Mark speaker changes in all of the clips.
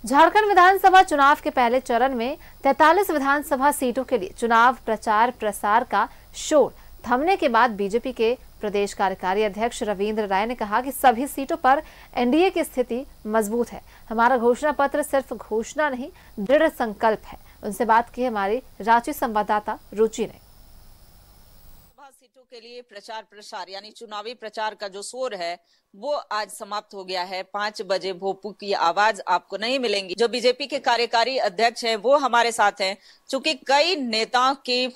Speaker 1: झारखंड विधानसभा चुनाव के पहले चरण में 43 विधानसभा सीटों के लिए चुनाव प्रचार प्रसार का शोर थमने के बाद बीजेपी के प्रदेश कार्यकारी अध्यक्ष रविंद्र राय ने कहा कि सभी सीटों पर एनडीए की स्थिति मजबूत है। हमारा घोषणा पत्र सिर्फ घोषणा नहीं, दृढ़ संकल्प है। उनसे बात की हमारी रांची संवाददाता रुचि ने।
Speaker 2: सीटों के लिए प्रचार प्रसार यानी चुनावी प्रचार का जो शोर है वो आज समाप्त हो गया है। 5 बजे भोपू की आवाज आपको नहीं मिलेंगी। जो बीजेपी के कार्यकारी अध्यक्ष हैं वो हमारे साथ हैं। चूंकि कई नेताओं की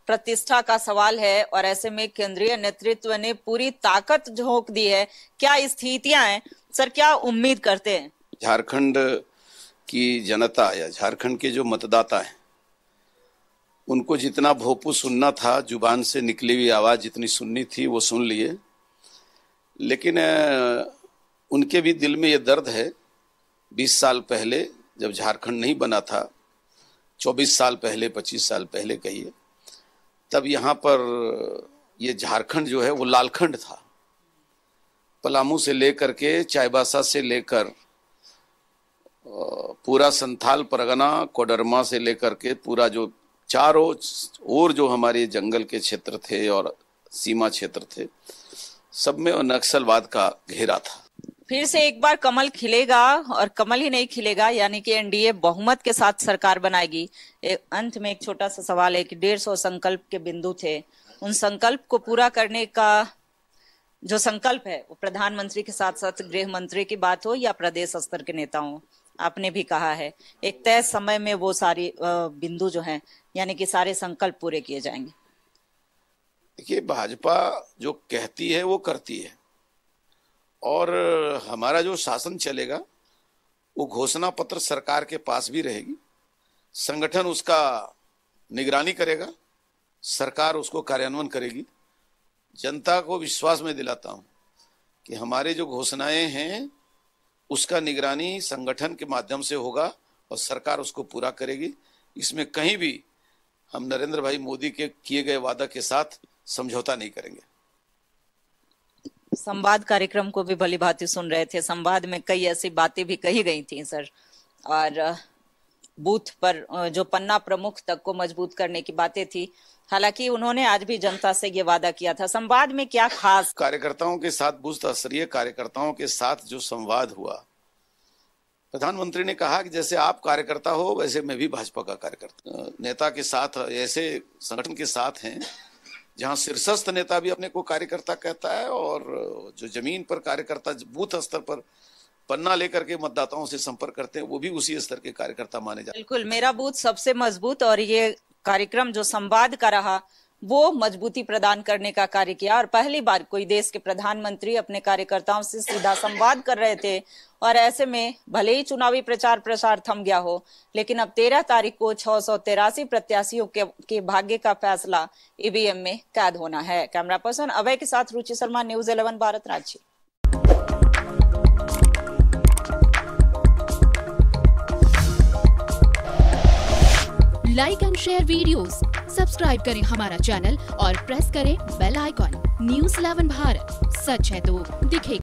Speaker 2: प्रतिष्ठा का सवाल है और ऐसे में केंद्रीय नेतृत्व ने पूरी ताकत झोंक दी है। क्या स्थितियां हैं सर, क्या उम्मीद करते हैं?
Speaker 3: झारखंड की जनता या झारखंड के जो मतदाता हैं उनको जितना भोपू सुनना था, जुबान से निकली हुई आवाज जितनी सुननी थी वो सुन लिए, लेकिन उनके भी दिल में ये दर्द है। 20 साल पहले जब झारखंड नहीं बना था, 24 साल पहले, 25 साल पहले कहिए, तब यहाँ पर ये झारखंड जो है वो लालखंड था। पलामू से लेकर के चाईबासा से लेकर पूरा संथाल परगना, कोडरमा से लेकर के पूरा जो चारों ओर जो हमारे जंगल के क्षेत्र थे और सीमा क्षेत्र थे, सब में नक्सलवाद का घेरा था।
Speaker 2: फिर से एक बार कमल खिलेगा और कमल ही नहीं खिलेगा, यानी कि एनडीए बहुमत के साथ सरकार बनाएगी। अंत में एक छोटा सा सवाल है कि 150 संकल्प के बिंदु थे, उन संकल्प को पूरा करने का जो संकल्प है वो प्रधानमंत्री के साथ साथ गृह मंत्री की बात हो या प्रदेश स्तर के नेताओं, आपने भी कहा है एक तय समय में वो सारी बिंदु जो हैं यानी कि सारे संकल्प पूरे किए जाएंगे।
Speaker 3: देखिए, भाजपा जो कहती है वो करती है और हमारा जो शासन चलेगा वो घोषणा पत्र सरकार के पास भी रहेगी। संगठन उसका निगरानी करेगा, सरकार उसको कार्यान्वयन करेगी। जनता को विश्वास में दिलाता हूं कि हमारे जो घोषणाएं हैं उसका निगरानी संगठन के माध्यम से होगा और सरकार उसको पूरा करेगी। इसमें कहीं भी हम नरेंद्र भाई मोदी के किए गए वादा के साथ समझौता नहीं करेंगे।
Speaker 2: संवाद कार्यक्रम को भी भली भांति सुन रहे थे। संवाद में कई ऐसी बातें भी कही गई थी सर, और बूथ पर जो पन्ना प्रमुख तक को मजबूत करने की बातें थी। हालांकि उन्होंने आज भी जनता से ये वादा किया था। संवाद में क्या खास?
Speaker 3: कार्यकर्ताओं के साथ, बूथ स्तरीय कार्यकर्ताओं के साथ जो संवाद हुआ, प्रधानमंत्री ने कहा कि जैसे आप कार्यकर्ता हो वैसे मैं भी भाजपा का कार्यकर्ता। नेता के साथ, ऐसे संगठन के साथ हैं जहां शीर्षस्थ नेता भी अपने को कार्यकर्ता कहता है और जो जमीन पर कार्यकर्ता बूथ स्तर पर पन्ना लेकर के मतदाताओं से संपर्क करते हैं वो भी उसी स्तर के कार्यकर्ता माने जाते हैं।
Speaker 2: बिल्कुल, मेरा बूथ सबसे मजबूत, और ये कार्यक्रम जो संवाद का रहा वो मजबूती प्रदान करने का कार्य किया। और पहली बार कोई देश के प्रधानमंत्री अपने कार्यकर्ताओं से सीधा संवाद कर रहे थे। और ऐसे में भले ही चुनावी प्रचार प्रसार थम गया हो, लेकिन अब 13 तारीख को 683 प्रत्याशियों के भाग्य का फैसला ईवीएम में कैद होना है। कैमरा पर्सन अभय के साथ Ruchi Sharma, news 11 Bharat, Ranchi.
Speaker 4: Like and share videos, subscribe करें हमारा चैनल और प्रेस करें बेल आइकॉन। न्यूज़ 11 भारत, सच है तो दिखेगा।